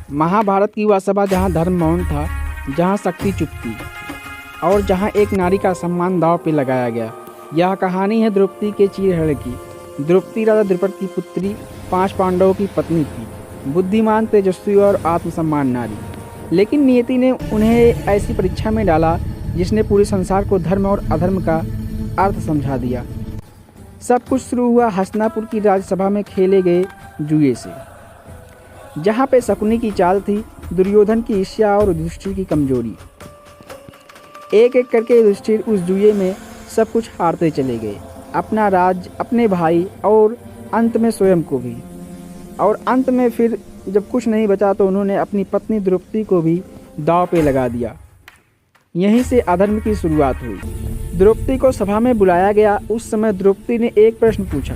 महाभारत की वह सभा जहाँ धर्म मौन था, जहाँ शक्ति चुप थी और जहाँ एक नारी का सम्मान दांव पे लगाया गया। यह कहानी है द्रौपदी के चीरहरण की। द्रौपदी राजा द्रुपद की पुत्री, 5 पांडवों की पत्नी थी, बुद्धिमान, तेजस्वी और आत्मसम्मान नारी। लेकिन नियति ने उन्हें ऐसी परीक्षा में डाला जिसने पूरे संसार को धर्म और अधर्म का अर्थ समझा दिया। सब कुछ शुरू हुआ हस्तिनापुर की राज्यसभा में खेले गए जुए से, जहाँ पे शकुनी की चाल थी, दुर्योधन की ईर्ष्या और युधिष्ठिर की कमजोरी। एक एक करके युधिष्ठिर उस जुए में सब कुछ हारते चले गए, अपना राज, अपने भाई और अंत में स्वयं को भी। और अंत में फिर जब कुछ नहीं बचा तो उन्होंने अपनी पत्नी द्रौपदी को भी दांव पे लगा दिया। यहीं से अधर्म की शुरुआत हुई। द्रौपदी को सभा में बुलाया गया। उस समय द्रौपदी ने एक प्रश्न पूछा,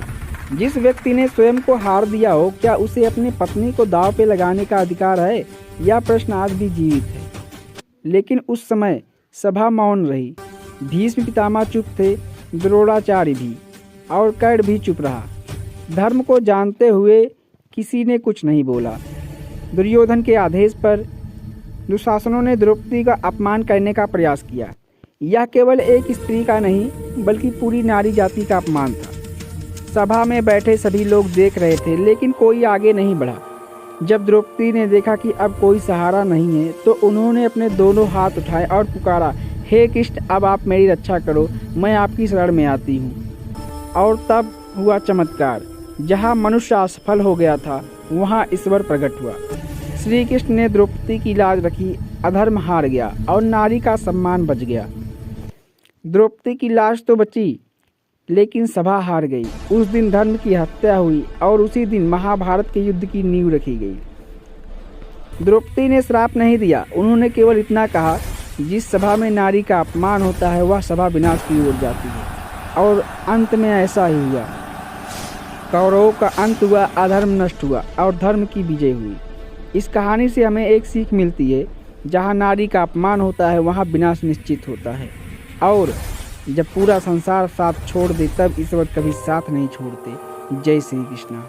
जिस व्यक्ति ने स्वयं को हार दिया हो, क्या उसे अपनी पत्नी को दांव पे लगाने का अधिकार है? यह प्रश्न आज भी जीवित है। लेकिन उस समय सभा मौन रही। भीष्म पितामह चुप थे, द्रोणाचार्य भी, और कर्ण भी चुप रहा। धर्म को जानते हुए किसी ने कुछ नहीं बोला। दुर्योधन के आदेश पर दुशासनों ने द्रौपदी का अपमान करने का प्रयास किया। यह केवल एक स्त्री का नहीं बल्कि पूरी नारी जाति का अपमान था। सभा में बैठे सभी लोग देख रहे थे, लेकिन कोई आगे नहीं बढ़ा। जब द्रौपदी ने देखा कि अब कोई सहारा नहीं है तो उन्होंने अपने दोनों हाथ उठाए और पुकारा, हे कृष्ण, अब आप मेरी रक्षा करो, मैं आपकी शरण में आती हूँ। और तब हुआ चमत्कार। जहाँ मनुष्य असफल हो गया था वहाँ ईश्वर प्रकट हुआ। श्री कृष्ण ने द्रौपदी की लाज रखी, अधर्म हार गया और नारी का सम्मान बच गया। द्रौपदी की लाज तो बची, लेकिन सभा हार गई। उस दिन धर्म की हत्या हुई और उसी दिन महाभारत के युद्ध की नींव रखी गई। द्रौपदी ने श्राप नहीं दिया, उन्होंने केवल इतना कहा, जिस सभा में नारी का अपमान होता है वह सभा विनाश की ओर जाती है। और अंत में ऐसा ही हुआ। कौरवों का अंत हुआ, अधर्म नष्ट हुआ और धर्म की विजय हुई। इस कहानी से हमें एक सीख मिलती है, जहाँ नारी का अपमान होता है वहाँ विनाश निश्चित होता है। और जब पूरा संसार साथ छोड़ दे तब ईश्वर कभी साथ नहीं छोड़ते। जय श्री कृष्ण।